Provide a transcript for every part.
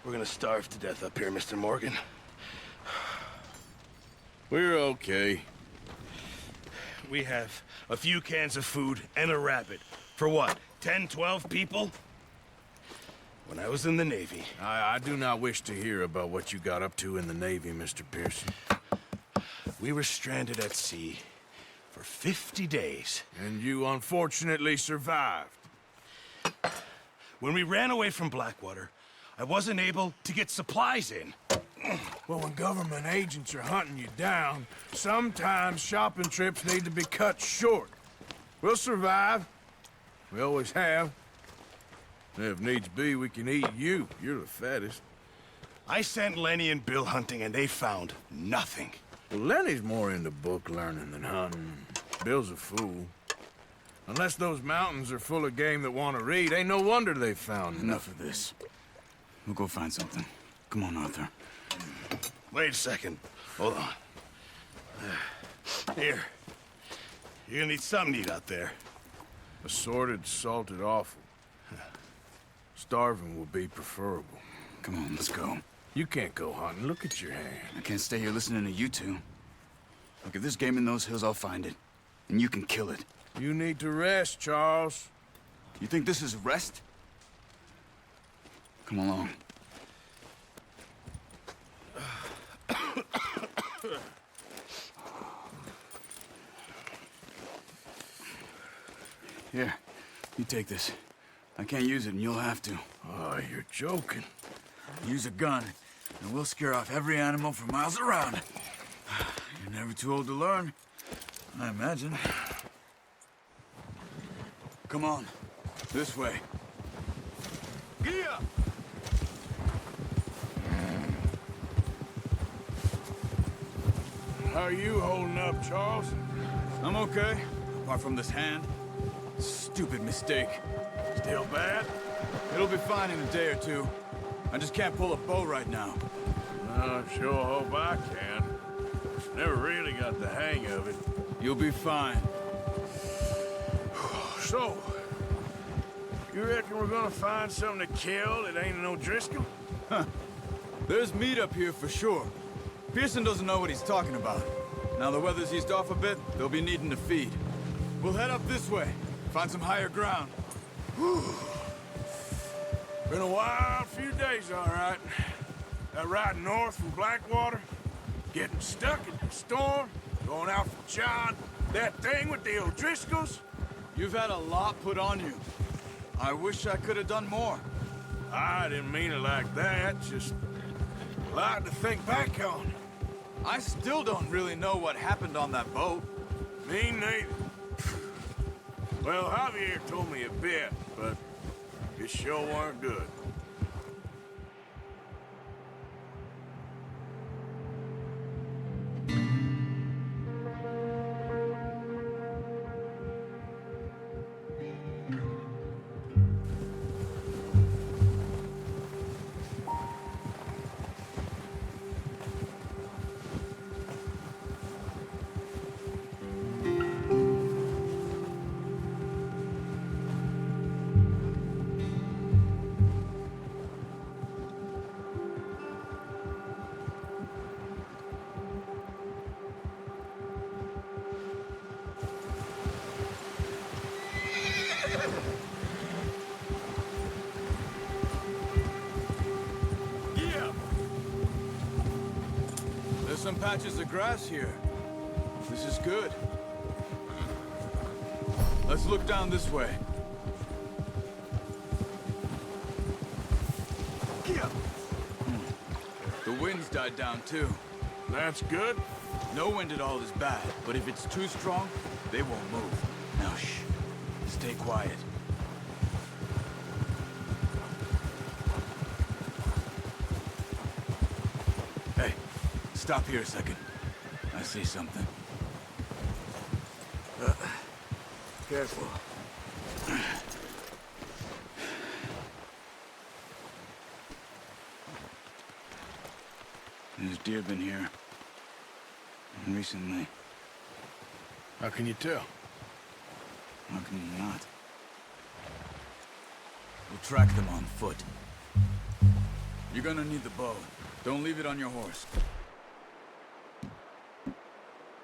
We're gonna starve to death up here, Mr. Morgan. We're okay. We have a few cans of food and a rabbit. For what, 10, 12 people? When I was in the Navy... I do not wish to hear about what you got up to in the Navy, Mr. Pearson. We were stranded at sea for 50 days. And you unfortunately survived. When we ran away from Blackwater, I wasn't able to get supplies in. Well, when government agents are hunting you down, sometimes shopping trips need to be cut short. We'll survive. We always have. And if needs be, we can eat you. You're the fattest. I sent Lenny and Bill hunting, and they found nothing. Well, Lenny's more into book learning than hunting. Bill's a fool. Unless those mountains are full of game that want to read, ain't no wonder they found Enough of this. We'll go find something. Come on, Arthur. Wait a second. Hold on. Here. You're gonna need something to eat out there. Assorted, salted offal. Starving will be preferable. Come on, let's go. You can't go hunting. Look at your hand. I can't stay here listening to you two. Look, if there's game in those hills, I'll find it. And you can kill it. You need to rest, Charles. You think this is rest? Come along. Here, you take this. I can't use it, and you'll have to. Oh, you're joking. Use a gun, and we'll scare off every animal for miles around. You're never too old to learn, I imagine. Come on, this way. Yeah. How are you holding up, Charles? I'm okay, apart from this hand. Stupid mistake. Still bad? It'll be fine in a day or two. I just can't pull a bow right now. I sure hope I can. Never really got the hang of it. You'll be fine. So, you reckon we're gonna find something to kill that ain't no Driscoll? There's meat up here for sure. Pearson doesn't know what he's talking about. Now the weather's eased off a bit, they'll be needing to feed. We'll head up this way, find some higher ground. Been a wild few days, all right. That ride north from Blackwater, getting stuck in the storm, going out for John, that thing with the O'Driscolls. You've had a lot put on you. I wish I could have done more. I didn't mean it like that, just a lot to think back on. I still don't really know what happened on that boat. Me neither. Well, Javier told me a bit, but it sure weren't good. There's some patches of grass here. This is good. Let's look down this way. The wind's died down too. That's good. No wind at all is bad, but if it's too strong, they won't move. Now shh. Stay quiet. Hey, stop here a second. I see something. Careful. There's deer been here. Recently. How can you tell? How can you not? We'll track them on foot. You're gonna need the bow. Don't leave it on your horse.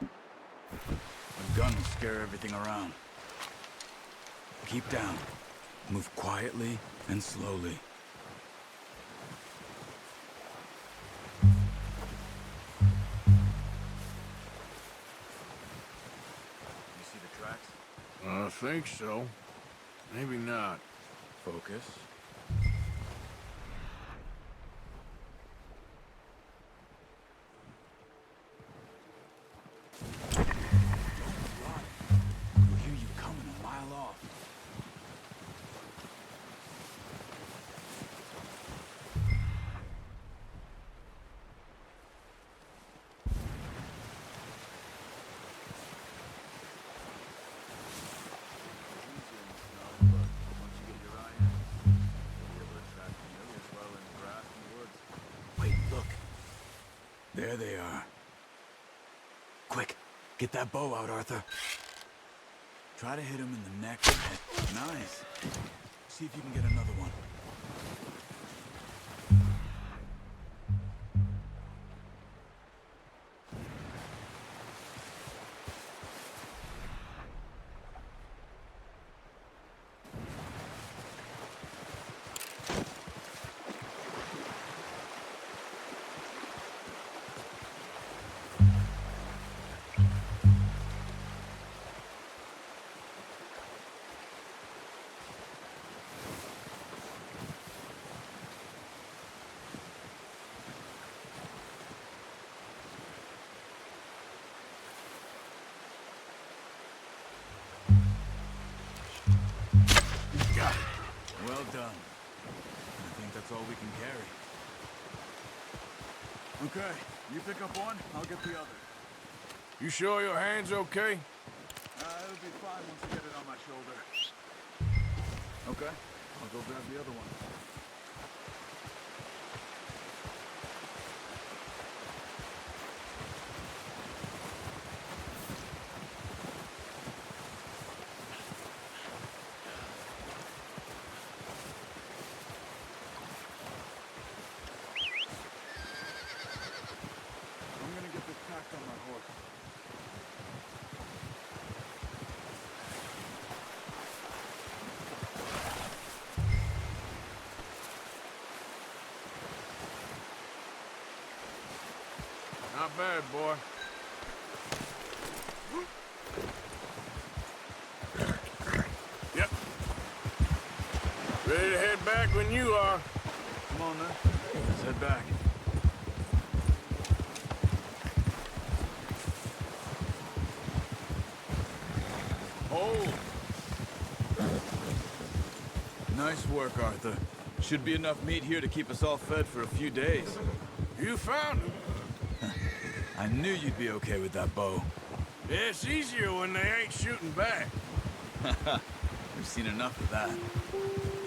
A gun will scare everything around. Keep down. Move quietly and slowly. You see the tracks? I think so. Maybe not. Focus. We'll hear you coming a mile off. Wait, look. There they are. Quick, get that bow out, Arthur. Try to hit him in the neck. Nice. See if you can get another one. Well done. I think that's all we can carry. Okay, you pick up one, I'll get the other. You sure your hand's okay? It'll be fine once I get it on my shoulder. Okay, I'll go grab the other one. I'm gonna get this packed on my horse. Not bad, boy. Yep. Ready to head back when you are. Come on then, let's head back. Oh! Nice work, Arthur. Should be enough meat here to keep us all fed for a few days. You found him. I knew you'd be okay with that bow. Yeah, it's easier when they ain't shooting back. We've seen enough of that.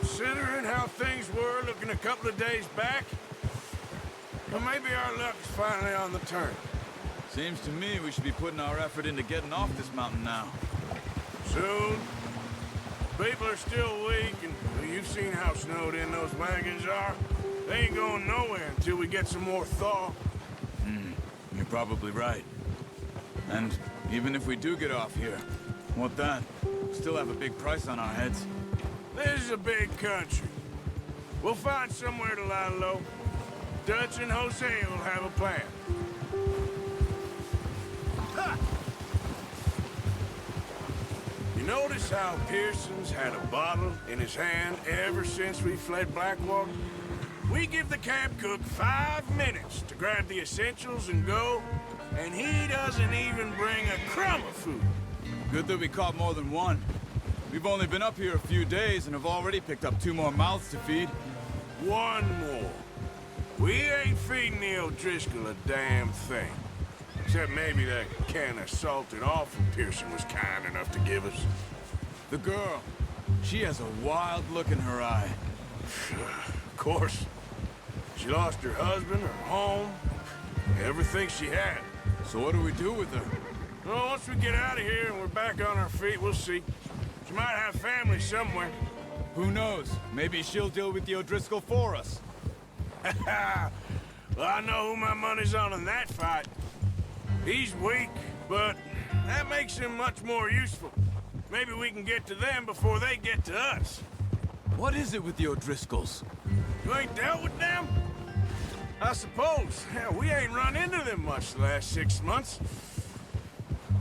Considering how things were looking a couple of days back, well, maybe our luck's finally on the turn. Seems to me we should be putting our effort into getting off this mountain now. Soon. People are still weak, and well, you've seen how snowed in those wagons are. They ain't going nowhere until we get some more thaw. You're probably right. And even if we do get off here, what then? We still have a big price on our heads. This is a big country. We'll find somewhere to lie low. Dutch and Jose will have a plan. Ha! You notice how Pearson's had a bottle in his hand ever since we fled Blackwater? We give the camp cook 5 minutes to grab the essentials and go, and he doesn't even bring a crumb of food. Good that we caught more than one. We've only been up here a few days and have already picked up 2 more mouths to feed. One more. We ain't feeding the O'Driscoll a damn thing. Except maybe that can of salted offal Pearson was kind enough to give us. The girl, she has a wild look in her eye. Of course. She lost her husband, her home, everything she had. So what do we do with her? Well, once we get out of here and we're back on our feet, we'll see. She might have family somewhere. Who knows? Maybe she'll deal with the O'Driscoll for us. Well, I know who my money's on in that fight. He's weak, but that makes him much more useful. Maybe we can get to them before they get to us. What is it with the O'Driscolls? You ain't dealt with them? I suppose. Hell, we ain't run into them much the last 6 months.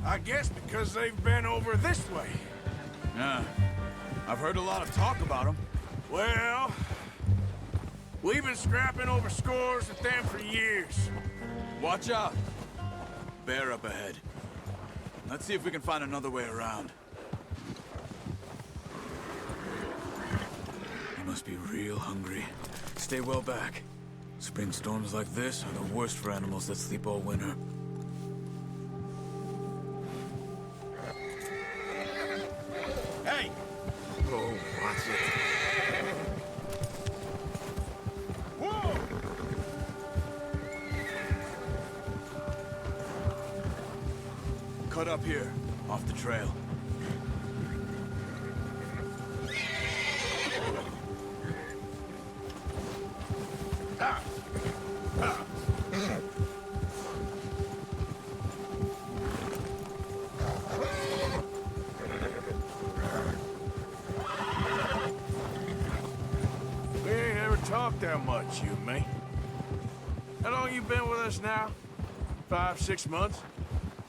I guess because they've been over this way. Yeah, I've heard a lot of talk about them. Well, we've been scrapping over scores with them for years. Watch out. Bear up ahead. Let's see if we can find another way around. He must be real hungry. Stay well back. Spring storms like this are the worst for animals that sleep all winter. Hey! Oh, watch it. Whoa! Cut up here, off the trail. Ah! Ah! We ain't ever talked that much, you and me. How long you been with us now? 5, 6 months?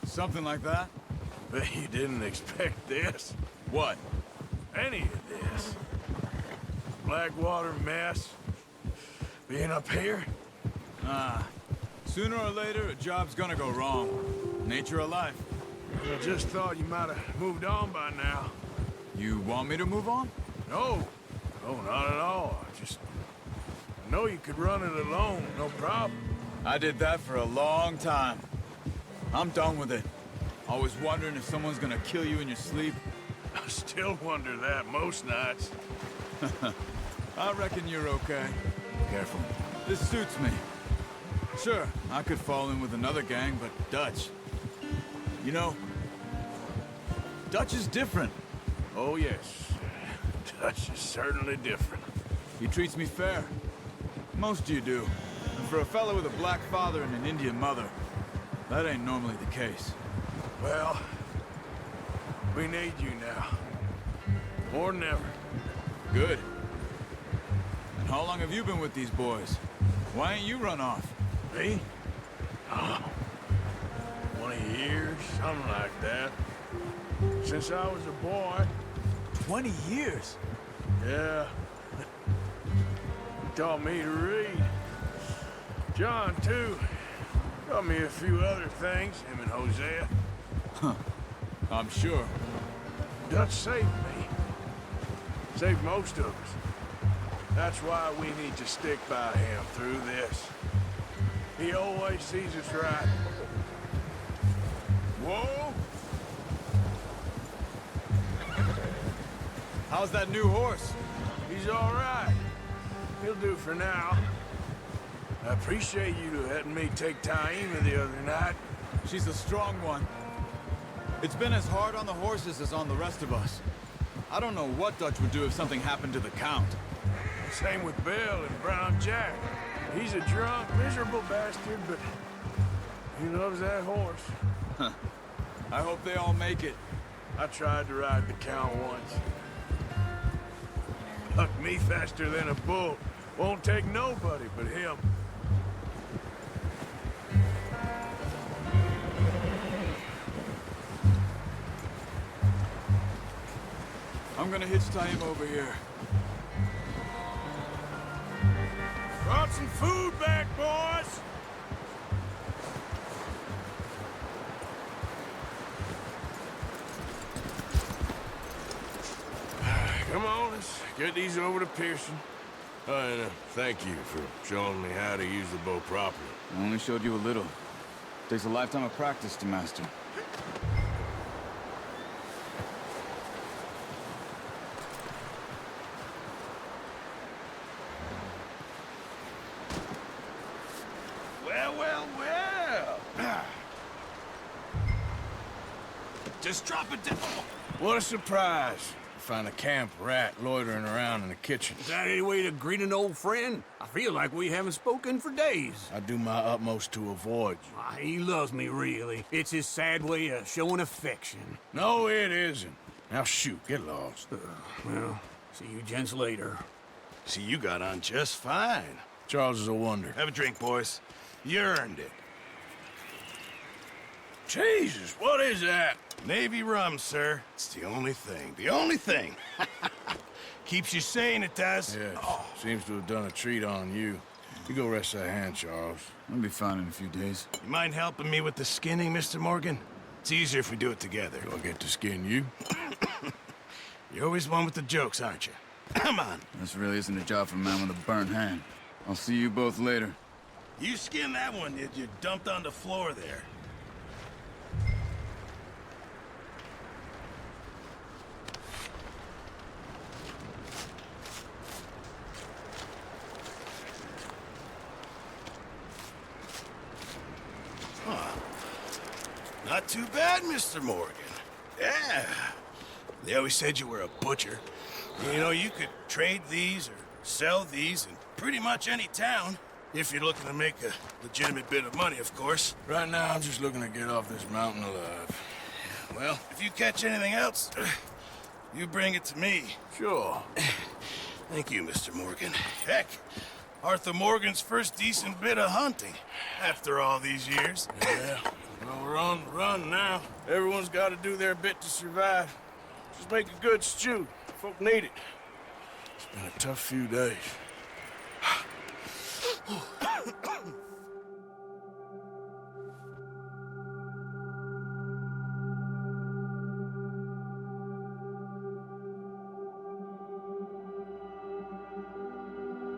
Something like that? Bet you didn't expect this. What? Any of this. Blackwater mess. Being up here? Sooner or later, a job's gonna go wrong. Nature of life. I just thought you might have moved on by now. You want me to move on? No. No, not at all. I know you could run it alone, no problem. I did that for a long time. I'm done with it. Always wondering if someone's gonna kill you in your sleep. I still wonder that most nights. I reckon you're okay. Careful. This suits me. Sure, I could fall in with another gang, but Dutch... You know, Dutch is different. Oh, yes. Dutch is certainly different. He treats me fair. Most of you do. And for a fellow with a black father and an Indian mother, that ain't normally the case. Well, we need you now. More than ever. Good. And how long have you been with these boys? Why ain't you run off? Me? Oh, 20 years, something like that. Since I was a boy. 20 years? Yeah. He taught me to read. John, too. Taught me a few other things, him and Hosea. Huh. I'm sure. Dutch saved me. Saved most of us. That's why we need to stick by him through this. He always sees us right. Whoa! How's that new horse? He's all right. He'll do for now. I appreciate you letting me take Taima the other night. She's a strong one. It's been as hard on the horses as on the rest of us. I don't know what Dutch would do if something happened to the Count. Same with Bill and Brown Jack. He's a drunk, miserable bastard, but he loves that horse. Huh. I hope they all make it. I tried to ride the Count once. Hucked me faster than a bull. Won't take nobody but him. I'm gonna hitch Taima over here. Brought some food back, boys! Come on, let's get these over to Pearson. And thank you for showing me how to use the bow properly. I only showed you a little. Takes a lifetime of practice to master. Well. Just drop it down. What a surprise. Find a camp rat loitering around in the kitchen. Is that any way to greet an old friend? I feel like we haven't spoken for days. I do my utmost to avoid you. He loves me, really. It's his sad way of showing affection. No, it isn't. Now shoot, get lost. Well, see you gents later. See, you got on just fine. Charles is a wonder. Have a drink, boys. You earned it. Jesus, what is that? Navy rum, sir. It's the only thing. The only thing. Keeps you sane, it does. Yes, seems to have done a treat on you. You go rest that hand, Charles. I'll be fine in a few days. You mind helping me with the skinning, Mr. Morgan? It's easier if we do it together. Do I get to skin you? You're always one with the jokes, aren't you? Come on. This really isn't a job for a man with a burnt hand. I'll see you both later. You skinned that one that you dumped on the floor there. Not too bad, Mr. Morgan. Yeah. They always said you were a butcher. You know, you could trade these or sell these in pretty much any town. If you're looking to make a legitimate bit of money, of course. Right now, I'm just looking to get off this mountain alive. Well, if you catch anything else, you bring it to me. Sure. Thank you, Mr. Morgan. Heck, Arthur Morgan's first decent bit of hunting after all these years. Yeah. Well, we're on the run now. Everyone's got to do their bit to survive. Just make a good stew. Folk need it. It's been a tough few days.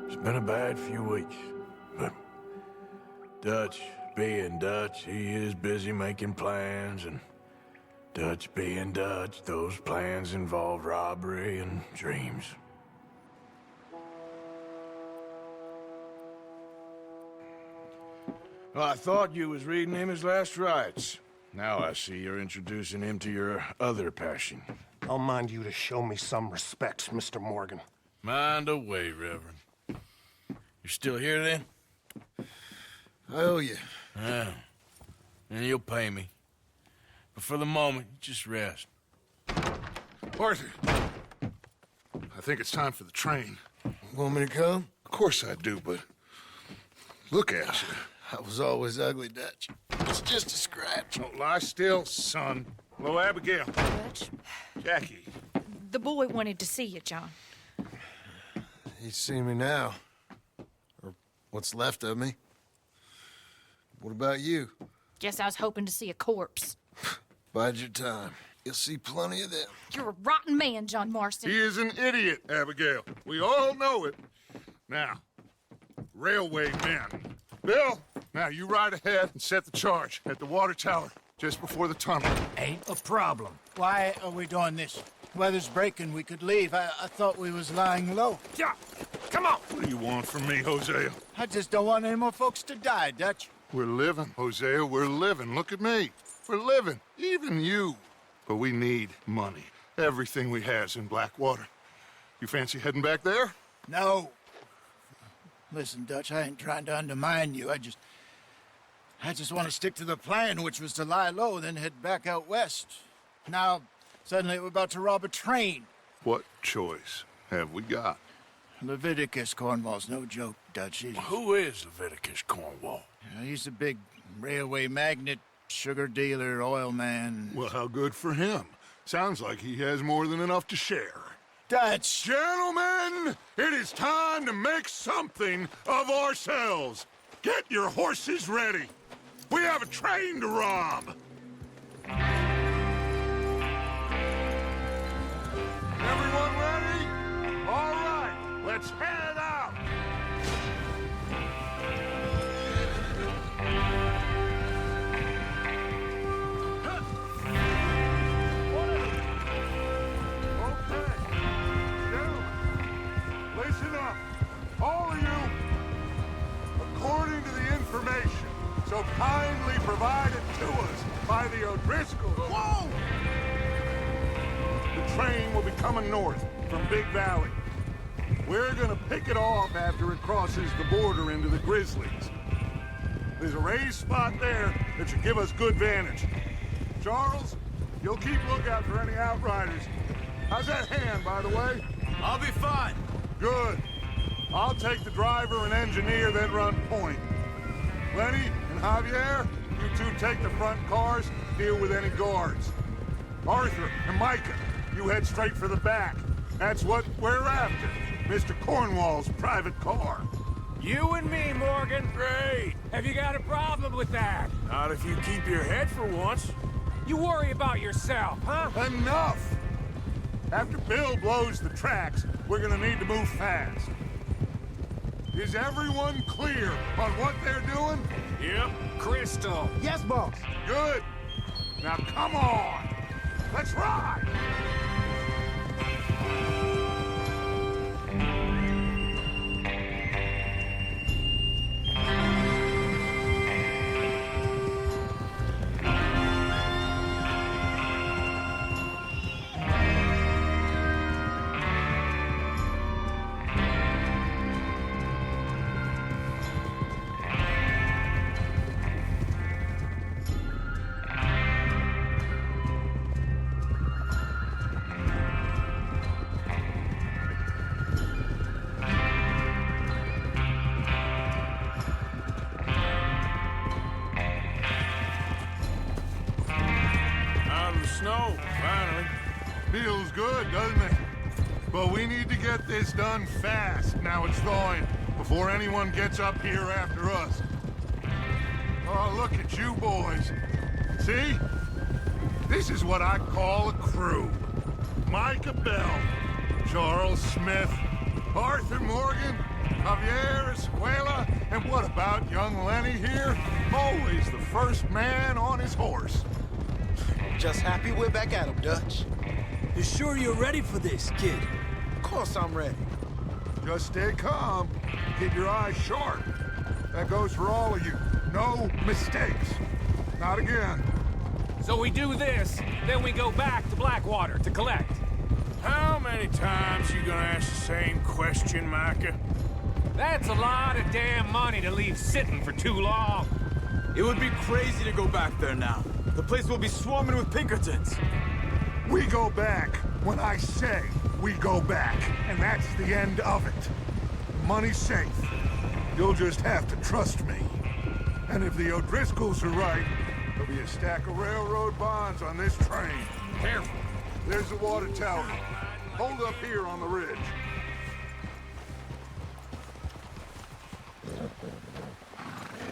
It's been a bad few weeks, but Dutch being Dutch, he is busy making plans, and Dutch being Dutch, those plans involve robbery and dreams. Well, I thought you was reading him his last rites. Now I see you're introducing him to your other passion. I'll mind you to show me some respect, Mr. Morgan. Mind away, Reverend. You're still here, then? I owe you. Yeah. And you'll pay me. But for the moment, just rest. Arthur, I think it's time for the train. Want me to come? Of course I do, but look at you. I was always ugly, Dutch. It's just a scratch. Don't lie still, son. Hello, Abigail. Dutch, Jackie. the boy wanted to see you, John. He's seen me now. Or what's left of me. What about you? Guess I was hoping to see a corpse. Bide your time. You'll see plenty of them. You're a rotten man, John Marston. He is an idiot, Abigail. We all know it. Now, railway men. Bill, now you ride ahead and set the charge at the water tower just before the tunnel. Ain't a problem. Why are we doing this? Weather's breaking. We could leave. I thought we was lying low. Yeah, come on. What do you want from me, Hosea? I just don't want any more folks to die, Dutch. We're living, Hosea. We're living. Look at me. We're living. Even you. But we need money. Everything we has in Blackwater. You fancy heading back there? No. Listen, Dutch, I ain't trying to undermine you. I just want to stick to the plan, which was to lie low, then head back out west. Now, suddenly we're about to rob a train. What choice have we got? Leviticus Cornwall's no joke, Dutch. Who is Leviticus Cornwall? He's a big railway magnate, sugar dealer, oil man. Well, how good for him. Sounds like he has more than enough to share. Dutch! Gentlemen, it is time to make something of ourselves. Get your horses ready. We have a train to rob. Everyone ready? All right, let's head out. Listen up, all of you. According to the information so kindly provided to us by the O'Driscolls. Whoa! The train will be coming north from Big Valley. We're gonna pick it off after it crosses the border into the Grizzlies. There's a raised spot there that should give us good vantage. Charles, you'll keep lookout for any outriders. How's that hand, by the way? I'll be fine. Good. I'll take the driver and engineer, then run point. Lenny and Javier, you two take the front cars, deal with any guards. Arthur and Micah, you head straight for the back. That's what we're after. Mr. Cornwall's private car. You and me, Morgan. Great. Have you got a problem with that? Not if you keep your head for once. You worry about yourself, huh? Enough! After Bill blows the tracks, we're gonna need to move fast. Is everyone clear on what they're doing? Yep. Crystal. Yes, boss. Good. Now come on. Let's ride. Snow, finally. Feels good, doesn't it? But we need to get this done fast, now it's thawing, before anyone gets up here after us. Oh, look at you boys. See? This is what I call a crew. Micah Bell, Charles Smith, Arthur Morgan, Javier Escuela, and what about young Lenny here? Always the first man on his horse. Just happy we're back at 'em, Dutch. You sure you're ready for this, kid? Of course I'm ready. Just stay calm. Keep your eyes sharp. That goes for all of you. No mistakes. Not again. So we do this, then we go back to Blackwater to collect. How many times you gonna ask the same question, Micah? That's a lot of damn money to leave sitting for too long. It would be crazy to go back there now. The place will be swarming with Pinkertons. We go back when I say we go back, and that's the end of it. Money's safe. You'll just have to trust me. And if the O'Driscolls are right, there'll be a stack of railroad bonds on this train. Careful. There's the water tower. Hold up here on the ridge.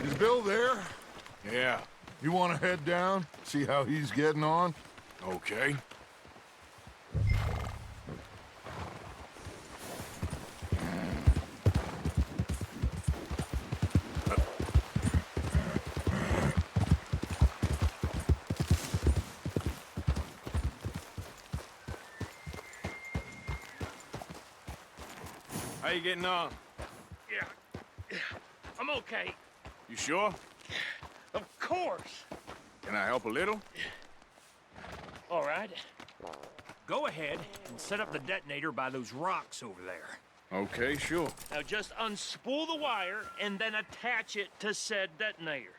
Is Bill there? Yeah. You want to head down, see how he's getting on? Okay. How you getting on? Yeah, I'm okay. You sure? Of course. Can I help a little? All right. Go ahead and set up the detonator by those rocks over there. Okay, sure. Now just unspool the wire and then attach it to said detonator.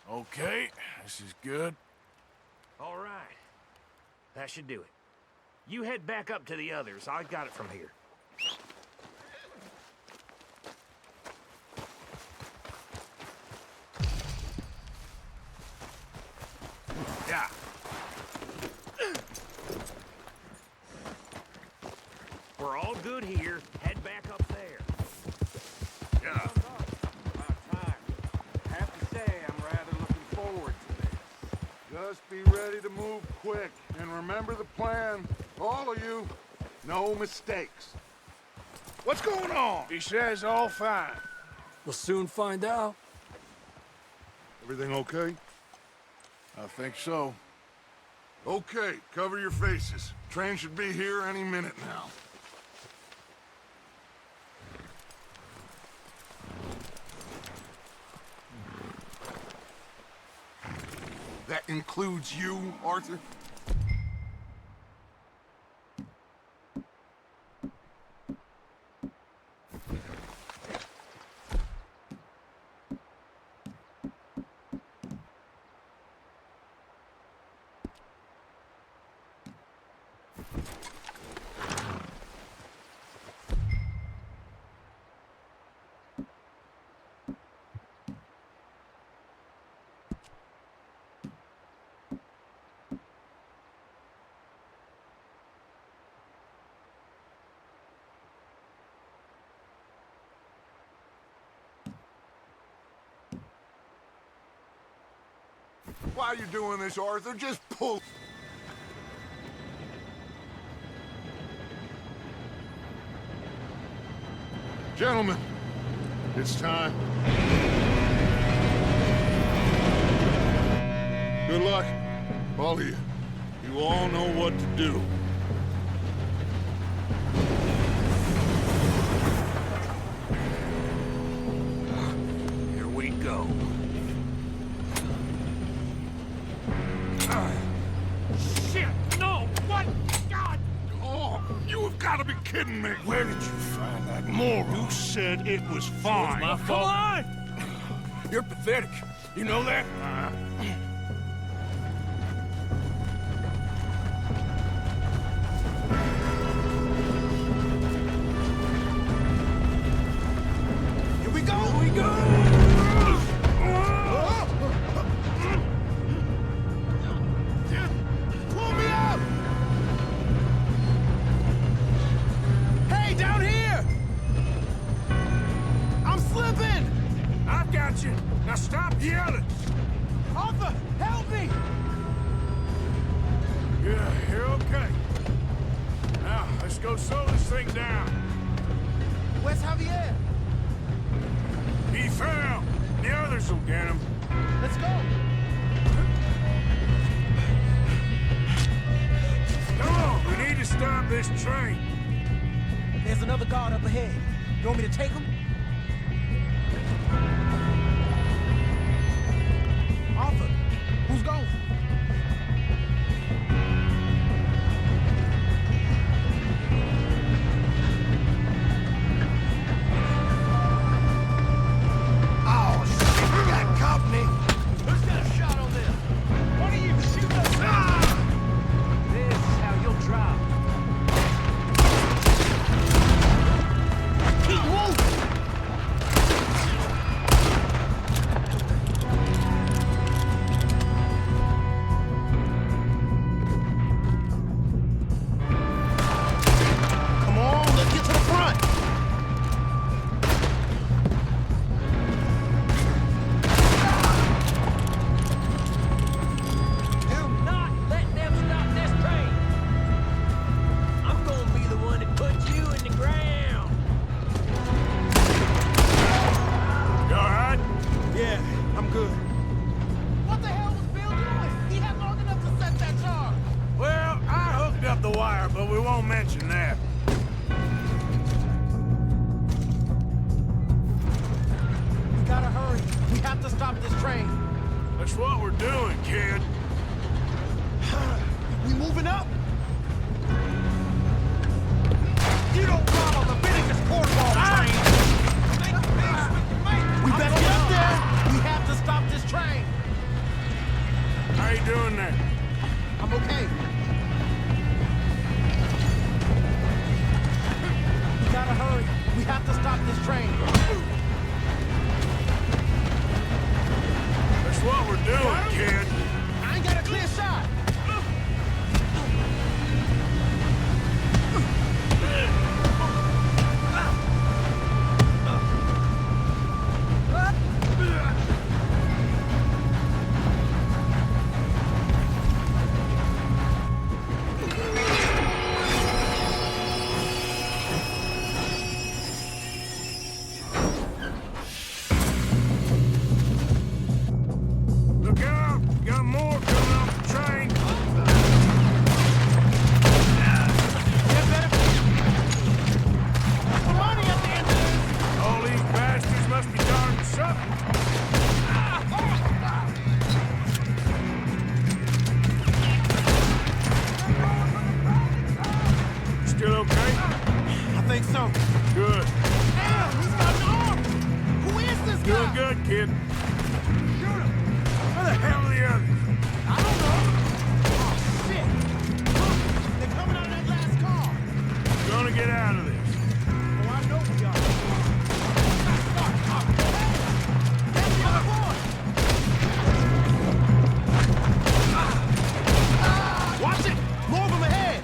Okay, this is good. All right. That should do it. You head back up to the others. I got it from here. good here, head back up there. Yeah. About time. I have to say, I'm rather looking forward to this. Just be ready to move quick. And remember the plan. All of you. No mistakes. What's going on? He says all fine. We'll soon find out. Everything okay? I think so. Okay, cover your faces. Train should be here any minute now. That includes you, Arthur? Why are you doing this, Arthur? Just pull. Gentlemen, it's time. Good luck, all of you. You all know what to do. Here we go. Shit! No! What? God! Oh, you have got to be kidding me. Where did you find that moron? You said it was fine. My Come fault. on! You're pathetic. You know that? Here we go! Here we go! Pull me up! Hey, down here! I'm slipping! I've got you. Now stop yelling. Arthur, help me! Yeah, you're okay. Now, let's go slow this thing down. Where's Javier? He fell. The others will get him. Let's go! Come on, we need to stop this train. There's another guard up ahead. You want me to take him? Arthur, who's going? Oh, shit, we got company. Who's got a shot on this? One of you shoot us. This is how you'll drop. Keep moving! Come on, let's get to the front! Do not let them stop this train! I'm gonna be the one that puts you in the ground! You all right? Yeah, I'm good. What the hell was Bill doing? He had long enough to set that charge. Well, I hooked up the wire, but we won't mention that. We gotta hurry. We have to stop this train. That's what we're doing, kid. We moving up? You don't follow the Leviticus cornball train. We better get up there. We have to stop this train. How you doing there? I'm okay. We gotta hurry. We have to stop this train. That's what we're doing, kid. I ain't got a clear shot. think so. Good. Damn, he's got an arm! Who is this guy? Doing good, kid. Shoot him! Where the hell are the others? I don't know. Oh, shit! Look, they're coming out of that last car. Gonna get out of this. Oh, I know we are. That's the other boy! Watch it! More of them ahead!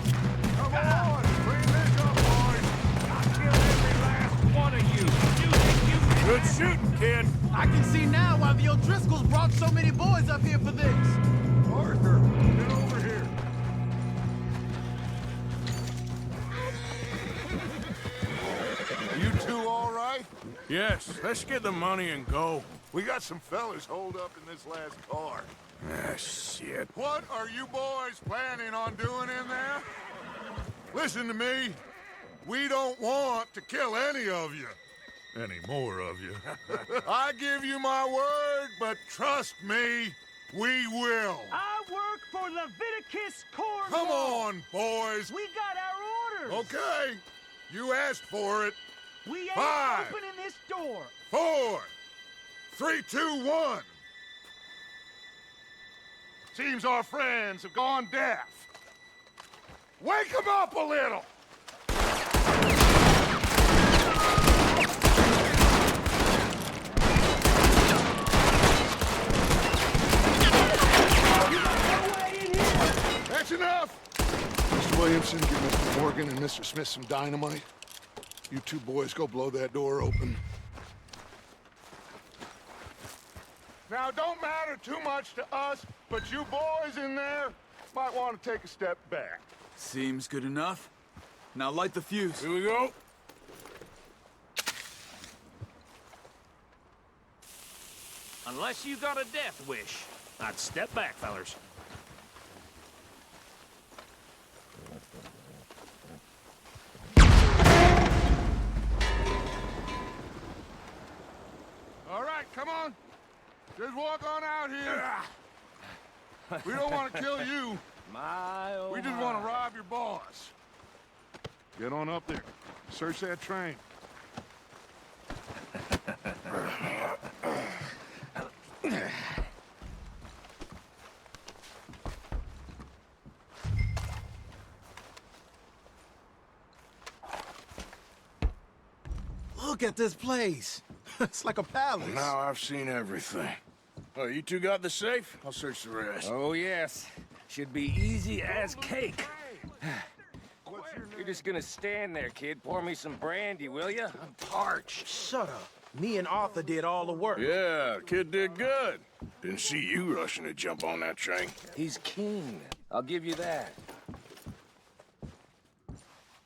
Come on, clean this up, boys. I'll kill every last one of you. You think you can Good shooting, kid. I can see now why the O'Driscolls brought so many boys up here for this. Arthur, get over here. You two all right? Yes, let's get the money and go. We got some fellas holed up in this last car. Ah, shit. What are you boys planning on doing in there? Listen to me. We don't want to kill any of you. Any more of you. I give you my word, but trust me, we will. I work for Leviticus Corps. Come on, boys. We got our orders. Okay. You asked for it. We ain't 5, opening this door. 4, 3, 2, 1. Seems our friends have gone deaf. Wake them up a little. That's enough. Mr. Williamson, give Mr. Morgan and Mr. Smith some dynamite. You two boys go blow that door open. Now, don't matter too much to us, but you boys in there might want to take a step back. Seems good enough. Now light the fuse. Here we go. Unless you got a death wish, I'd step back, fellers. All right, come on. Just walk on out here. We don't want to kill you. My, oh We just want to rob your boss. Get on up there. Search that train. Look at this place. It's like a palace. Now I've seen everything. Oh, you two got the safe? I'll search the rest. Oh, yes. Should be easy as cake. You're just gonna stand there, kid. Pour me some brandy, will ya? I'm parched. Shut up. Me and Arthur did all the work. Yeah, kid did good. Didn't see you rushing to jump on that train. He's keen. I'll give you that.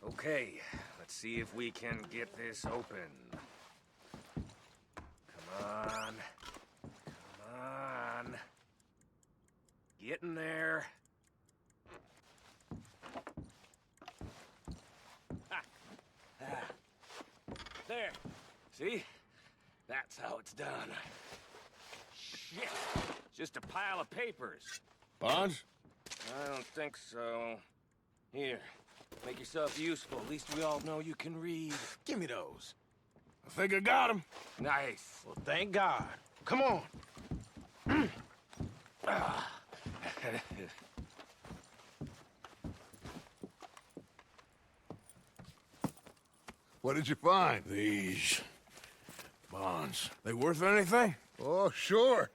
Okay, let's see if we can get this open. Come on. Come on. Get in there. Ha. Ah. There. See? That's how it's done. Shit. Just a pile of papers. Bonds? I don't think so. Here. Make yourself useful. At least we all know you can read. Give me those. I think I got him. Nice. Well, thank God. Come on. What did you find? These bonds. They worth anything? Oh, sure.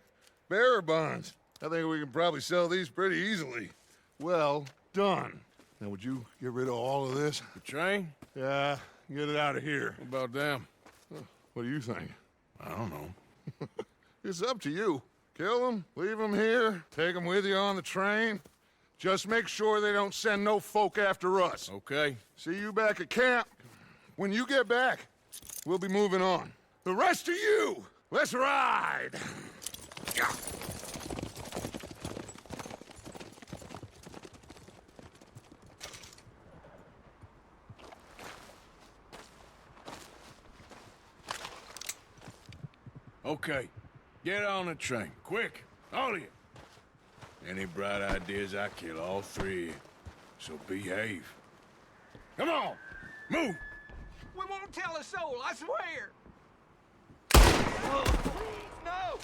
Bearer bonds. I think we can probably sell these pretty easily. Well done. Now, would you get rid of all of this? The train? Yeah, get it out of here. What about them? What do you think? I don't know. It's up to you. Kill them, leave them here, take them with you on the train. Just make sure they don't send no folk after us. Okay. See you back at camp. When you get back, we'll be moving on. The rest of you, let's ride! Okay. Get on the train. Quick. All of you. Any bright ideas, I kill all three of you. So behave. Come on. Move. We won't tell a soul, I swear! No!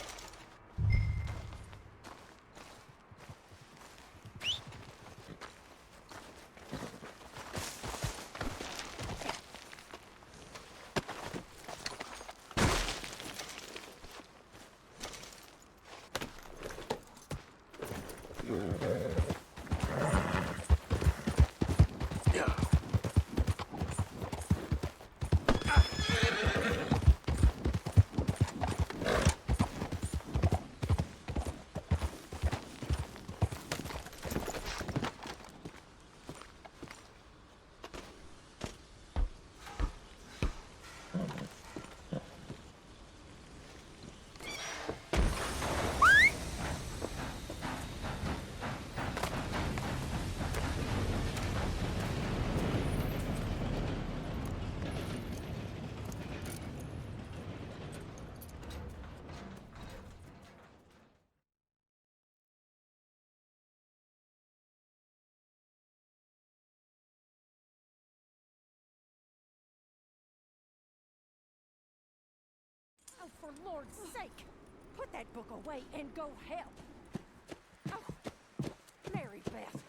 Oh, for Lord's sake, put that book away and go help. Oh, Mary Beth.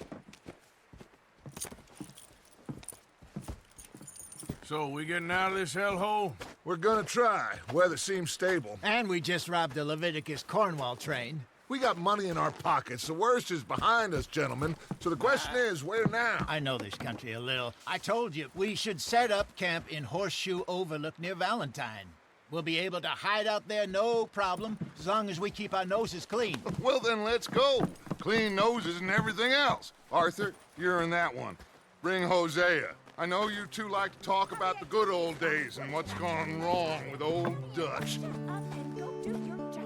So, we getting out of this hellhole? We're gonna try. Weather seems stable. And we just robbed the Leviticus Cornwall train. We got money in our pockets. The worst is behind us, gentlemen. So the question is, where now? I know this country a little. I told you, we should set up camp in Horseshoe Overlook near Valentine. We'll be able to hide out there, no problem, as long as we keep our noses clean. Well, then let's go. Clean noses and everything else. Arthur, you're in that one. Bring Hosea. I know you two like to talk about the good old days and what's gone wrong with old Dutch. Shut up and go do your job.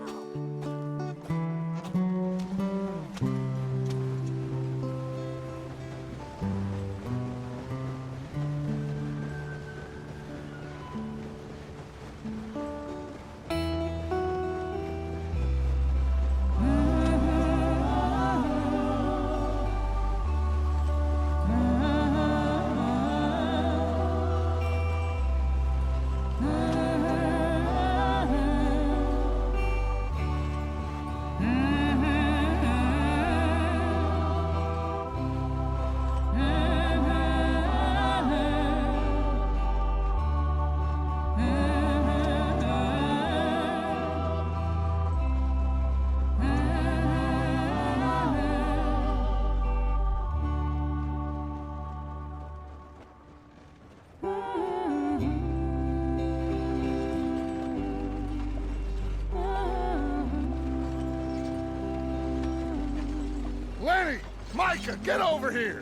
Lenny! Micah, get over here!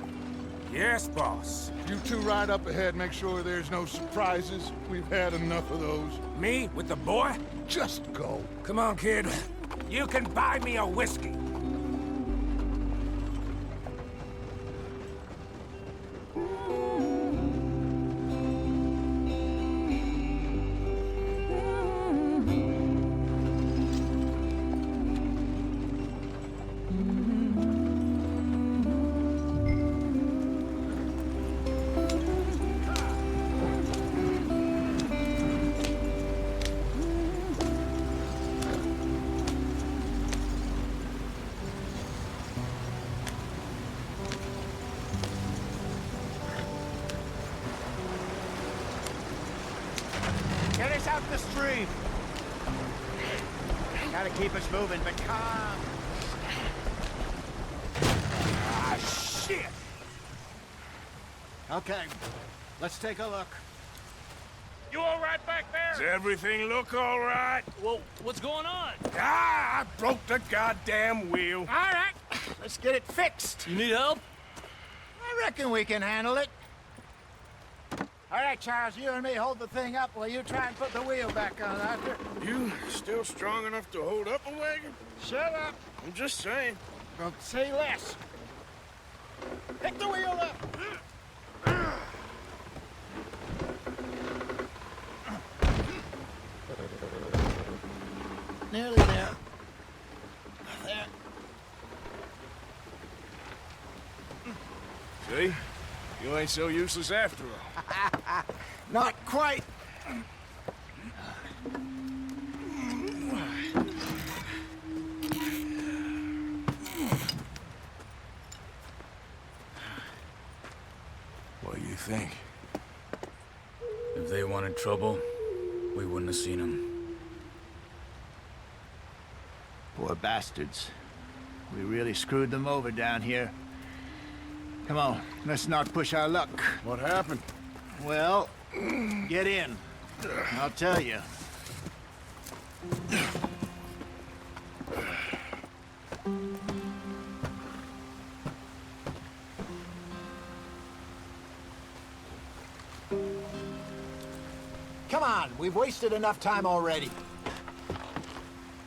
Yes, boss. You two ride up ahead, make sure there's no surprises. We've had enough of those. Me with the boy? Just go. Come on, kid. You can buy me a whiskey. Get us out the stream. Gotta keep us moving, but calm. Ah, shit! Okay, let's take a look. You all right back there? Does everything look all right? Well, what's going on? Ah, I broke the goddamn wheel. All right, let's get it fixed. You need help? I reckon we can handle it. All right, Charles, you and me hold the thing up while you try and put the wheel back on, Arthur. You still strong enough to hold up a wagon? Shut up. I'm just saying. Don't say less. Pick the wheel up. Nearly there. There. See? You You ain't so useless after all. Not quite. What do you think? If they wanted trouble, we wouldn't have seen them. Poor bastards. We really screwed them over down here. Come on, let's not push our luck. What happened? Well, get in. I'll tell you. Come on, we've wasted enough time already.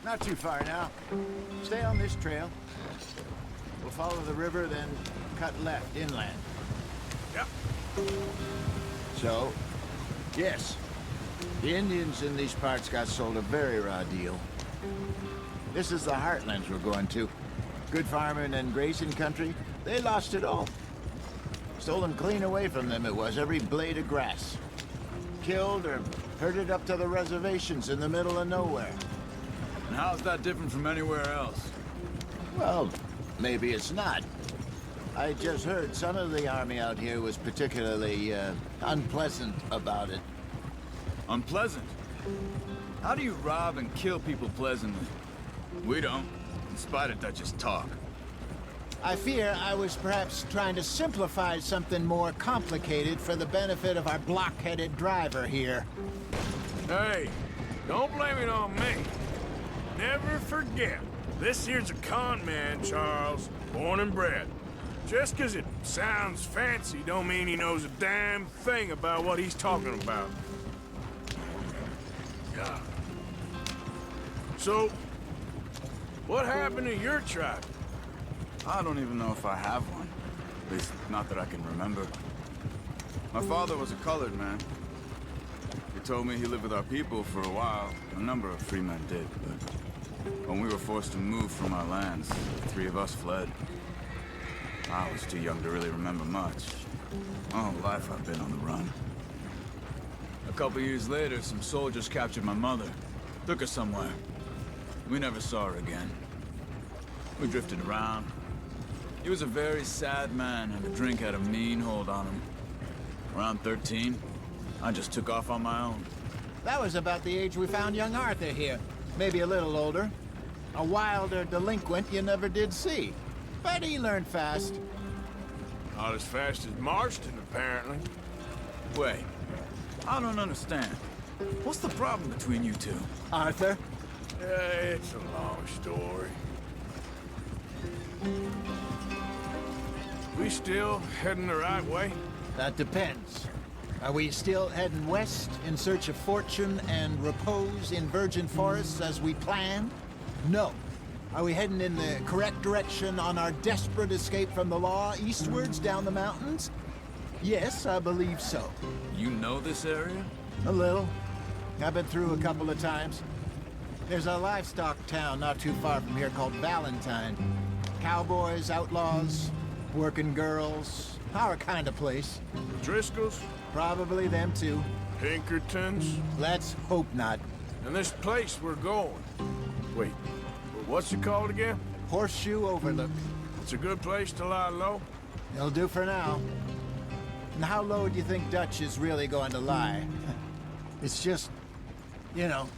Not too far now. Stay on this trail. We'll follow the river, then cut left inland. Yep. So, yes, the Indians in these parts got sold a very raw deal. This is the heartlands we're going to. Good farming and grazing country, they lost it all. Stolen clean away from them it was, every blade of grass. Killed or herded up to the reservations in the middle of nowhere. And how's that different from anywhere else? Well, maybe it's not. I just heard some of the army out here was particularly, unpleasant about it. Unpleasant? How do you rob and kill people pleasantly? We don't, in spite of Dutch's talk. I fear I was perhaps trying to simplify something more complicated for the benefit of our blockheaded driver here. Hey, don't blame it on me. Never forget, this here's a con man, Charles, born and bred. Just 'cause it sounds fancy don't mean he knows a damn thing about what he's talking about. God. So, what happened to your tribe? I don't even know if I have one. At least, not that I can remember. My father was a colored man. He told me he lived with our people for a while. A number of free men did, but when we were forced to move from our lands, the three of us fled. I was too young to really remember much. My whole life I've been on the run. A couple years later, some soldiers captured my mother. Took her somewhere. We never saw her again. We drifted around. He was a very sad man, and the drink had a mean hold on him. Around 13, I just took off on my own. That was about the age we found young Arthur here. Maybe a little older. A wilder delinquent you never did see. But he learned fast. Not as fast as Marston, apparently. Wait, I don't understand. What's the problem between you two? Arthur? It's a long story. We still heading the right way? That depends. Are we still heading west in search of fortune and repose in virgin forests as we planned? No. Are we heading in the correct direction on our desperate escape from the law eastwards down the mountains? Yes, I believe so. You know this area? A little. I've been through a couple of times. There's a livestock town not too far from here called Valentine. Cowboys, outlaws, working girls, our kind of place. Driscoll's? Probably them too. Pinkertons? Let's hope not. And this place we're going. Wait, what's it called again? Horseshoe Overlook. It's a good place to lie low? It'll do for now. And how low do you think Dutch is really going to lie? It's just, you know,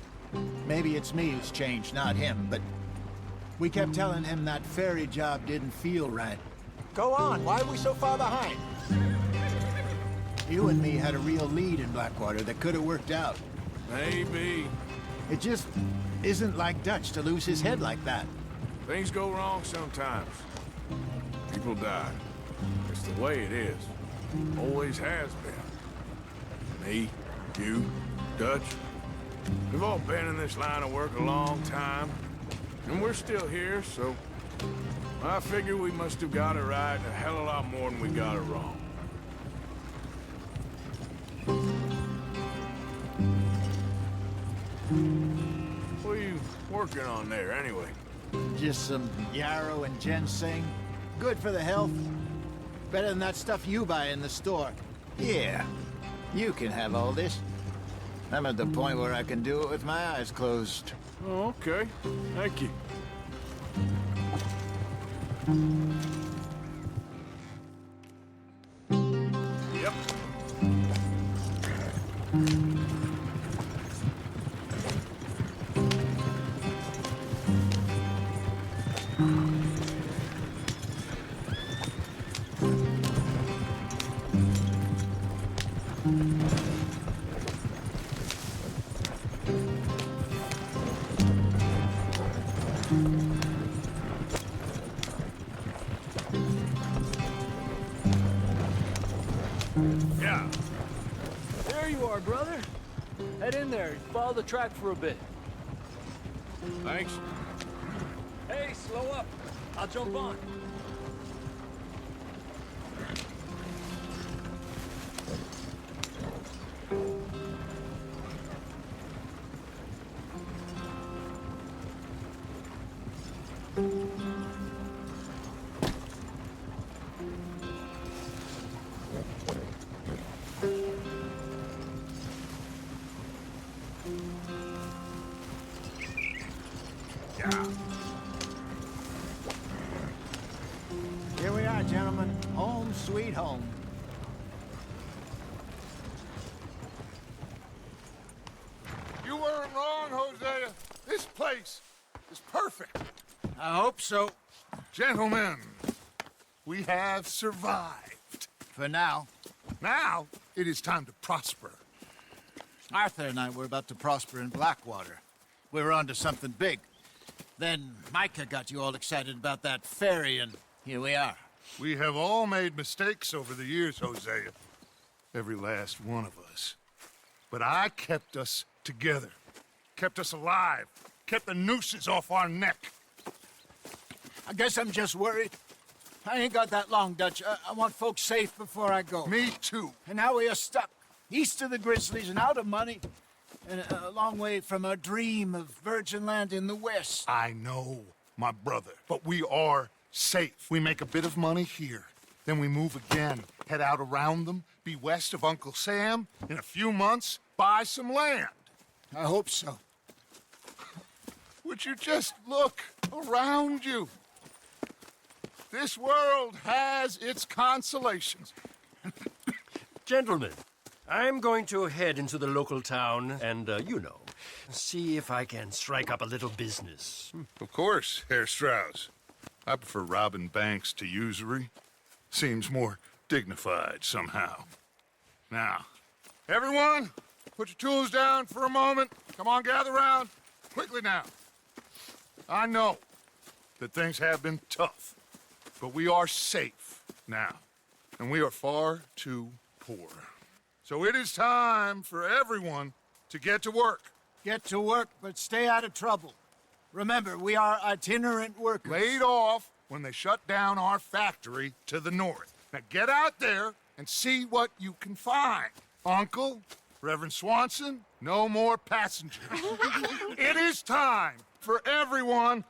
maybe it's me who's changed, not him, but we kept telling him that ferry job didn't feel right. Go on, why are we so far behind? You and me had a real lead in Blackwater that could have worked out. Maybe. It just isn't like Dutch to lose his head like that. Things go wrong sometimes. People die. It's the way it is. Always has been. Me, you, Dutch. We've all been in this line of work a long time. And we're still here, so I figure we must have got it right a hell of a lot more than we got it wrong. What are you working on there, anyway? Just some yarrow and ginseng. Good for the health. Better than that stuff you buy in the store. Yeah, you can have all this. I'm at the point where I can do it with my eyes closed. Oh, okay. Thank you. Yep. Yeah. There you are, brother. Head in there. Follow the track for a bit. Thanks. Hey, slow up. I'll jump on. Here we are, gentlemen. Home sweet home. You weren't wrong, Hosea. This place is perfect. I hope so. Gentlemen, we have survived. For now. Now, it is time to prosper. Arthur and I were about to prosper in Blackwater. We were onto something big. Then Micah got you all excited about that ferry, and here we are. We have all made mistakes over the years, Hosea. Every last one of us. But I kept us together. Kept us alive. Kept the nooses off our neck. I guess I'm just worried. I ain't got that long, Dutch. I want folks safe before I go. Me too. And now we are stuck, east of the Grizzlies and out of money, and a long way from our dream of virgin land in the west. I know, my brother, but we are safe. We make a bit of money here, then we move again, head out around them, be west of Uncle Sam, in a few months, buy some land. I hope so. Would you just look around you? This world has its consolations. Gentlemen, I'm going to head into the local town and, see if I can strike up a little business. Of course, Herr Strauss. I prefer robbing banks to usury. Seems more dignified somehow. Now, everyone, put your tools down for a moment. Come on, gather round. Quickly now. I know that things have been tough, but we are safe now, and we are far too poor. So it is time for everyone to get to work. Get to work, but stay out of trouble. Remember, we are itinerant workers. Laid off when they shut down our factory to the north. Now get out there and see what you can find. Uncle, Reverend Swanson, no more passengers. It is time for everyone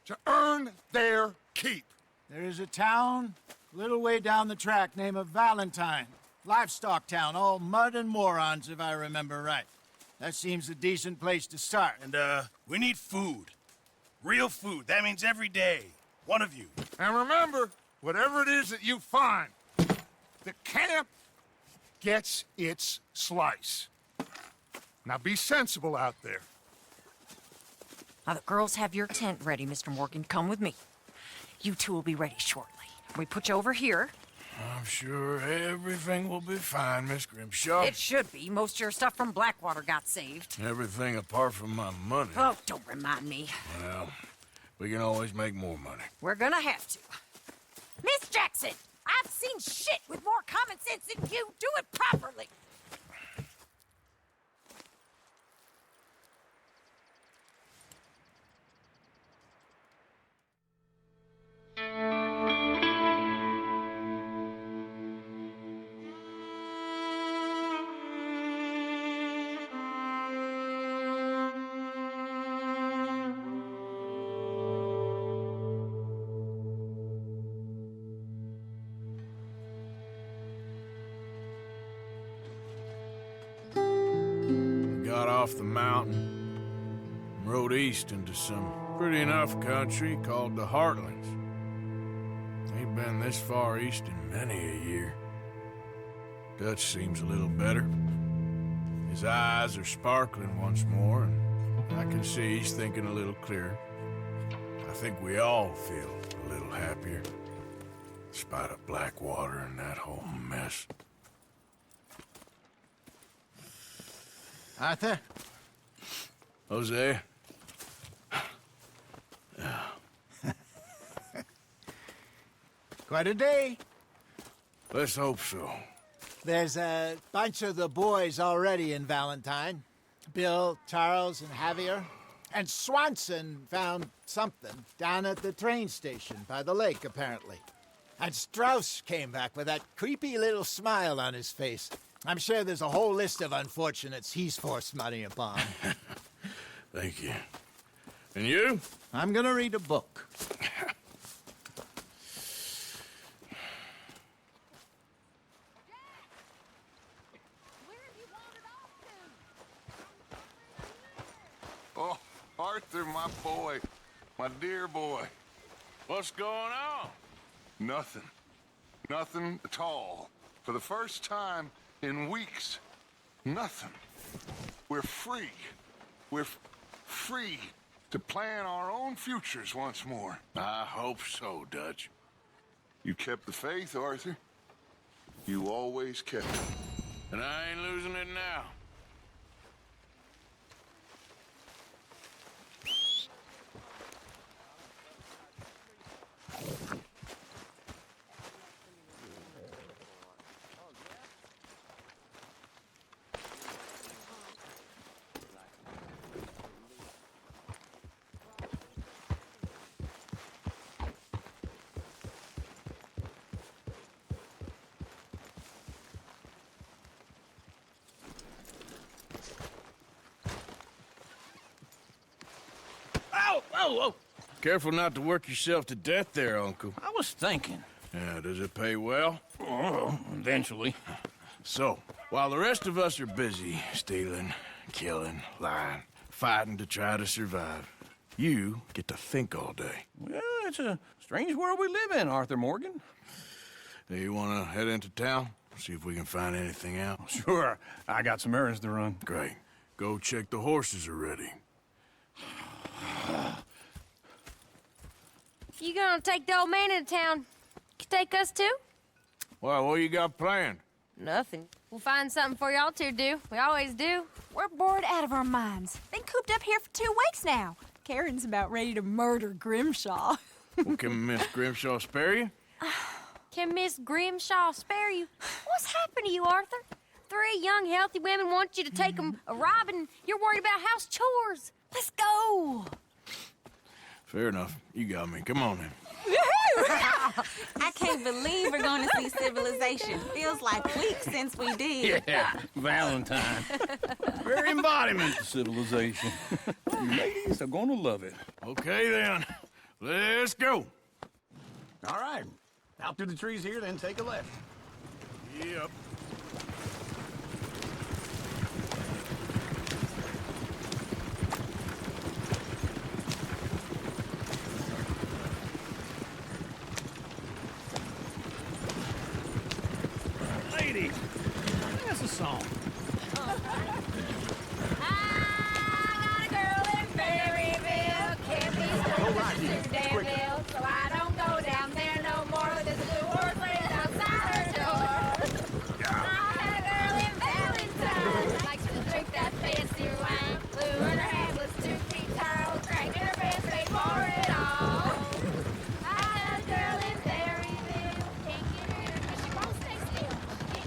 to earn their keep. There is a town a little way down the track named Valentine. Livestock town, all mud and morons, if I remember right. That seems a decent place to start. And, we need food. Real food. That means every day. One of you. And remember, whatever it is that you find, the camp gets its slice. Now be sensible out there. Now, the girls have your tent ready, Mr. Morgan. Come with me. You two will be ready shortly. We put you over here. I'm sure everything will be fine, Miss Grimshaw. It should be. Most of your stuff from Blackwater got saved. Everything apart from my money. Oh, don't remind me. Well, we can always make more money. We're gonna have to. Miss Jackson, I've seen shit with more common sense than you. Do it properly. off the mountain and rode east into some pretty enough country called the Heartlands. Ain't been this far east in many a year. Dutch seems a little better. His eyes are sparkling once more, and I can see he's thinking a little clearer. I think we all feel a little happier, in spite of Blackwater and that whole mess. Arthur? Jose? Quite a day. Let's hope so. There's a bunch of the boys already in Valentine. Bill, Charles, and Javier. And Swanson found something down at the train station by the lake, apparently. And Strauss came back with that creepy little smile on his face. I'm sure there's a whole list of unfortunates he's forced money upon. Thank you. And you? I'm gonna read a book. Oh, Arthur, my boy. My dear boy. What's going on? Nothing. Nothing at all. For the first time in weeks. Nothing. We're free. We're free to plan our own futures once more. I hope so, Dutch. You kept the faith, Arthur. You always kept it. And I ain't losing it now. Whoa! Careful not to work yourself to death there, Uncle. I was thinking. Yeah, does it pay well? Oh, eventually. So, while the rest of us are busy stealing, killing, lying, fighting to try to survive, you get to think all day. Well, it's a strange world we live in, Arthur Morgan. Hey, you want to head into town? See if we can find anything out? Sure. I got some errands to run. Great. Go check the horses are ready. You gonna take the old man into town? You take us too? Well, what you got planned? Nothing. We'll find something for y'all to do. We always do. We're bored out of our minds. Been cooped up here for 2 weeks now. Karen's about ready to murder Grimshaw. Well, can Miss Grimshaw spare you? Can Miss Grimshaw spare you? What's happened to you, Arthur? 3 young, healthy women want you to take them a robbing. You're worried about house chores. Let's go. Fair enough. You got me. Come on then. I can't believe we're going to see civilization. Feels like weeks since we did. Yeah, Valentine. Very embodiment of civilization. You ladies are going to love it. Okay then. Let's go. All right. Out through the trees here, then take a left. Yep. Ladies, that's a song. I got a girl in Berryville. Can't be too damn ill, so I don't go down there no more. There's a blue horse waiting outside her door. I had a girl in Valentine. Likes to drink that fancy wine. Blue in her hand was 2 feet tall. Cranking her pants, they pour it all. I had a girl in Berryville. Can't get her because she won't stay still.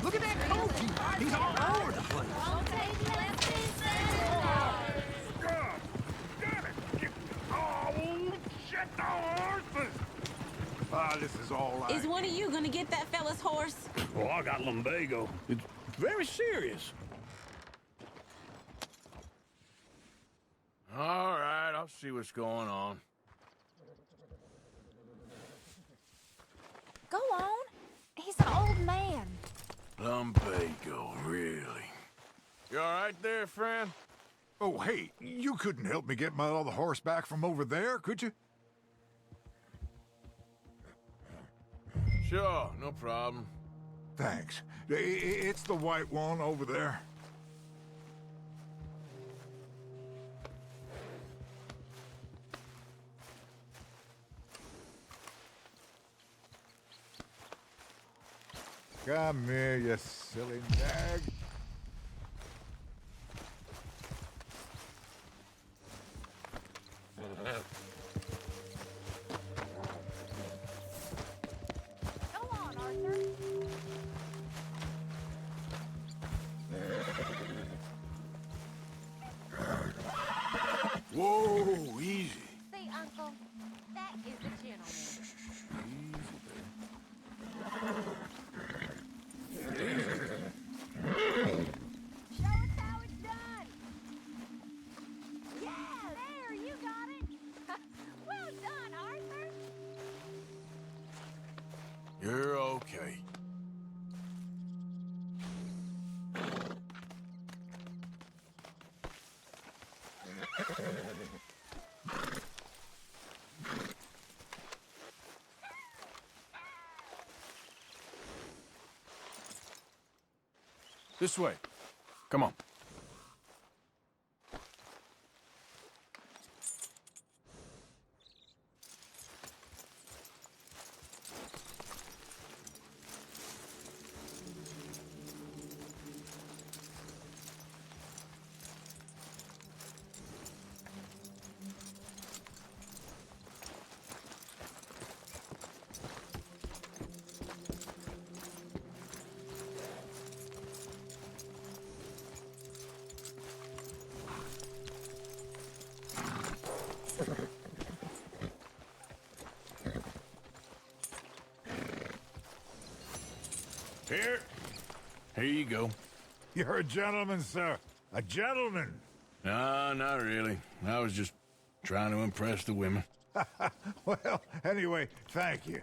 Look at that coach. He's all over the place. Won't take less than $7. Oh, shit, the horses! Ah, this is all right. Is one of you going to get that fella's horse? Oh, I got lumbago. It's very serious. All right, I'll see what's going on. Go on. He's an old man. Lumbago, really? You all right there, friend? Oh, hey, you couldn't help me get my other horse back from over there, could you? Sure, no problem. Thanks. It's the white one over there. Come here, you silly nag. Go on, Arthur. Whoa, easy. See, Uncle, that is a gentleman. Show us how it's done. Yeah, there, you got it. Well done, Arthur. You're okay. This way. Come on. Here you go. You're a gentleman, sir. A gentleman. No, not really. I was just trying to impress the women. Well, anyway, thank you.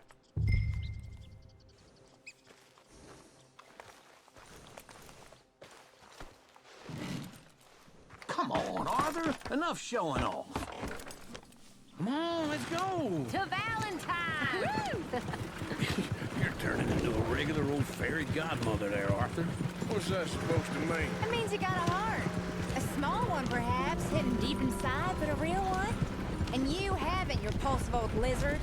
Come on, Arthur. Enough showing off. Come on, let's go. To Valentine! You're turning into a regular old fairy godmother there, Arthur. What's that supposed to mean? That means you got a heart. A small one, perhaps, hidden deep inside, but a real one. And you haven't, you repulsive old lizard.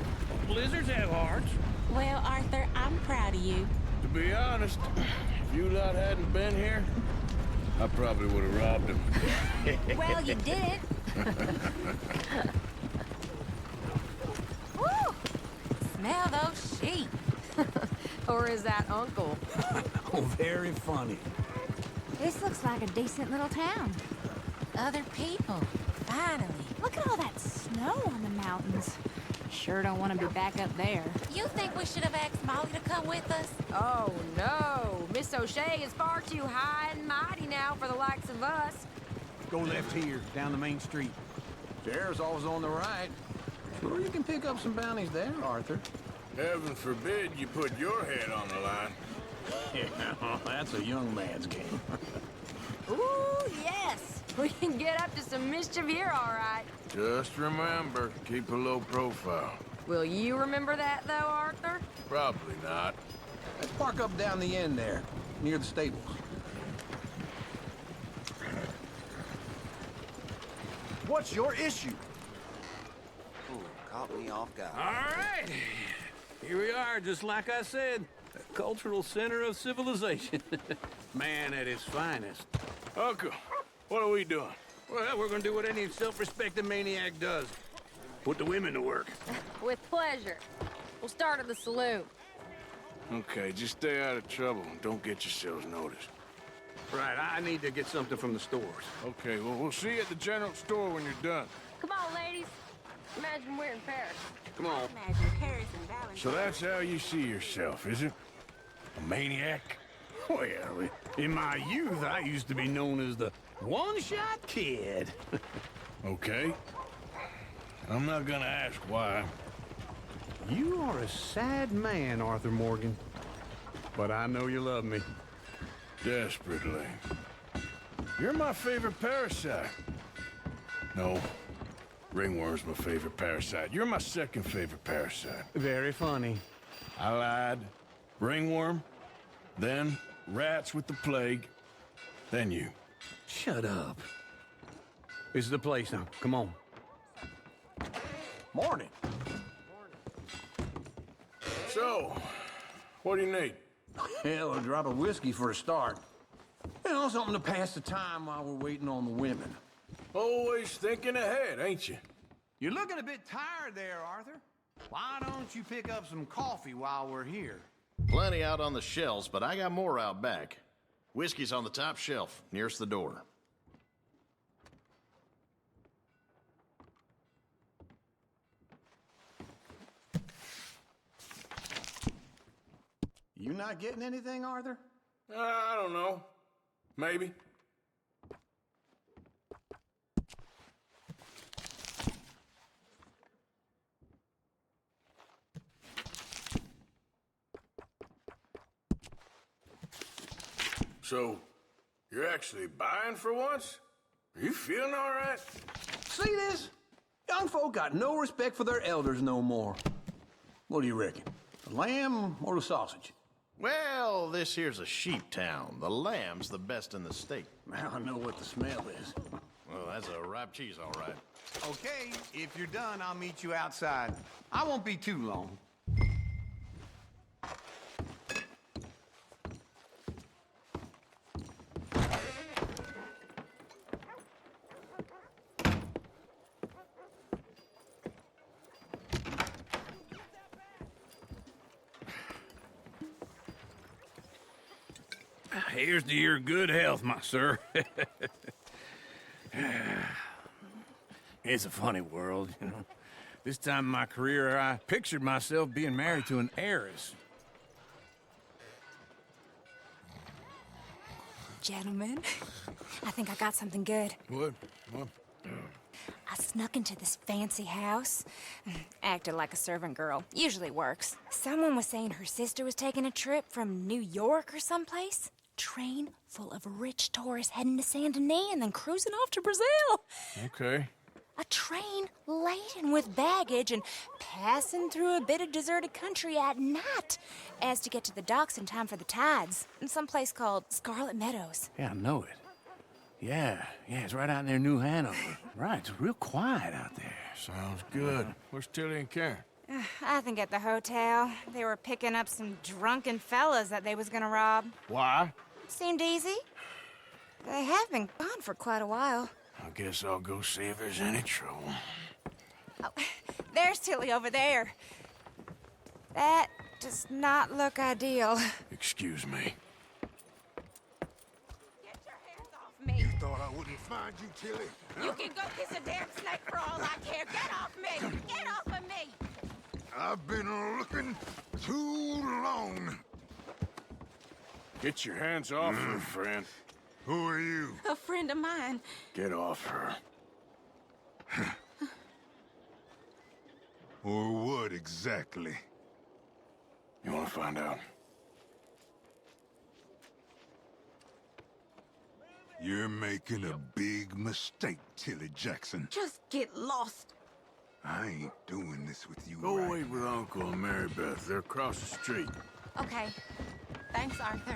Lizards have hearts. Well, Arthur, I'm proud of you. To be honest, if you lot hadn't been here, I probably would have robbed him. Well, you did it. Woo! Smell those sheep. Or is that Uncle? Oh, very funny. This looks like a decent little town. Other people. Finally. Look at all that snow on the mountains. Sure don't want to be back up there. You think we should have asked Molly to come with us? Oh, no. Miss O'Shea is far too high and mighty now for the likes of us. Go left here, down the main street. Sheriff's always on the right. Sure, you can pick up some bounties there, Arthur. Heaven forbid you put your head on the line. Yeah, that's a young man's game. Ooh, yes. We can get up to some mischief here, all right. Just remember, keep a low profile. Will you remember that, though, Arthur? Probably not. Let's park up down the end there, near the stables. What's your issue? Ooh, caught me off guard. All right. Here we are, just like I said. The cultural center of civilization. Man at his finest. Uncle, what are we doing? Well, we're gonna do what any self-respecting maniac does. Put the women to work. With pleasure. We'll start at the saloon. Okay, just stay out of trouble and don't get yourselves noticed. Right, I need to get something from the stores. Okay, well, we'll see you at the general store when you're done. Come on, ladies. Imagine we're in Paris. Come on. Imagine Paris and Valentine. So that's how you see yourself, is it? A maniac? Well, in my youth, I used to be known as the one-shot kid. Okay. I'm not gonna ask why. You are a sad man, Arthur Morgan. But I know you love me. Desperately. You're my favorite parasite. No. Ringworm's my favorite parasite. You're my second favorite parasite. Very funny. I lied. Ringworm, then rats with the plague, then you. Shut up. This is the place now. Come on. Morning. So, what do you need? Hell, a drop of whiskey for a start. You know, something to pass the time while we're waiting on the women. Always thinking ahead, ain't you? You're looking a bit tired there, Arthur. Why don't you pick up some coffee while we're here? Plenty out on the shelves, but I got more out back. Whiskey's on the top shelf, nearest the door. You not getting anything, Arthur? I don't know. Maybe. So, you're actually buying for once? Are you feeling all right? See this? Young folk got no respect for their elders no more. What do you reckon? The lamb or the sausage? Well, this here's a sheep town. The lamb's the best in the state. Now I know what the smell is. Well, that's a ripe cheese, all right. Okay, if you're done, I'll meet you outside. I won't be too long. Here's to your good health, my sir. It's a funny world, you know. This time in my career, I pictured myself being married to an heiress. Gentlemen, I think I got something good. What? I snuck into this fancy house. Acted like a servant girl. Usually works. Someone was saying her sister was taking a trip from New York or someplace. Train full of rich tourists heading to Saint Denis and then cruising off to Brazil. Okay. A train laden with baggage and passing through a bit of deserted country at night as to get to the docks in time for the tides in some place called Scarlet Meadows. Yeah, I know it. Yeah, it's right out near New Hanover. Right, it's real quiet out there. Sounds good. Where's Tilly and Karen? I think at the hotel. They were picking up some drunken fellas that they was gonna rob. Why? Seemed easy. They have been gone for quite a while. I guess I'll go see if there's any trouble. Oh, there's Tilly over there. That does not look ideal. Excuse me. Me. You thought I wouldn't find you, Tilly? You can go kiss a damn snake for all I care. Get off me! Get off of me! I've been looking too long. Get your hands off her, friend. Who are you? A friend of mine. Get off her. Or what exactly? You want to find out? You're making a big mistake, Tilly Jackson. Just get lost. I ain't doing this with you. Go right wait with Uncle and Mary Beth. They're across the street. Okay. Thanks, Arthur.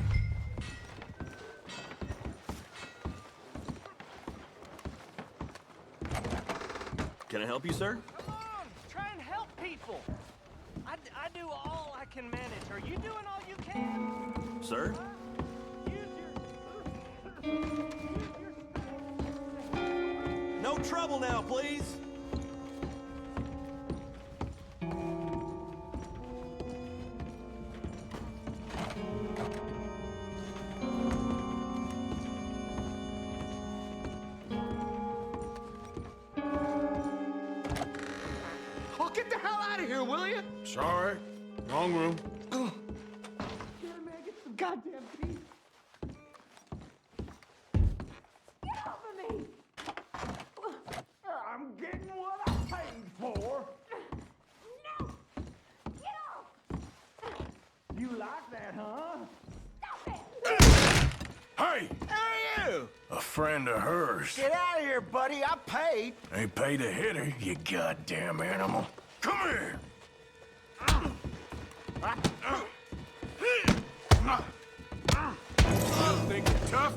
Can I help you, sir? Come on, try and help people. I do all I can manage. Are you doing all you can? Sir? No trouble now, please. Oh, get the hell out of here, will you? Sorry. Wrong room. Goddamn piece. Get off of me! I'm getting what I paid for. No! Get off! You like that, huh? Stop it! Hey! Hey, you! you? A friend of hers. Get out of here, buddy. I paid. Ain't paid to hit her, you goddamn animal. Come here! Think you're tough?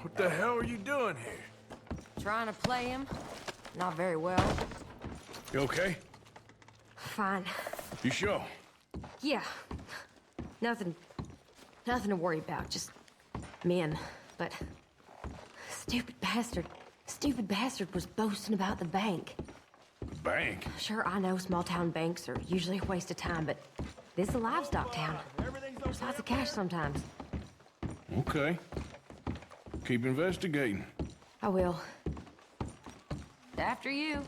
What the hell are you doing here? Trying to play him. Not very well. You okay? Fine. You sure? Yeah. Nothing to worry about. Just men. But stupid bastard was boasting about the bank. Bank? Sure, I know small town banks are usually a waste of time, but this is a livestock town. There's lots of cash sometimes. Okay. Keep investigating. I will. After you.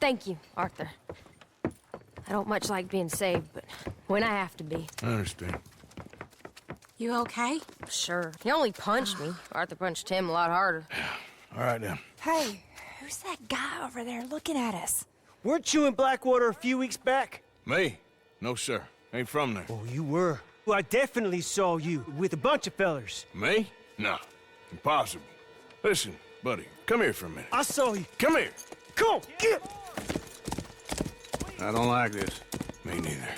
Thank you, Arthur. I don't much like being saved, but when I have to be. I understand. You okay? Sure. He only punched me. Arthur punched him a lot harder. All right, then. Hey, who's that guy over there looking at us? Weren't you in Blackwater a few weeks back? Me? No, sir. Ain't from there. Oh, you were. Well, I definitely saw you with a bunch of fellers. Me? No. Impossible. Listen, buddy, come here for a minute. I saw you. Come here. Come on, get! I don't like this. Me neither.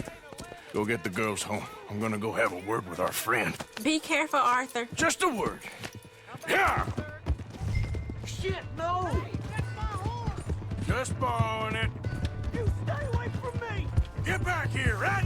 Go get the girls home. I'm gonna go have a word with our friend. Be careful, Arthur. Just a word. Yeah! Shit, no! Just borrowing it. You stay away from me! Get back here, right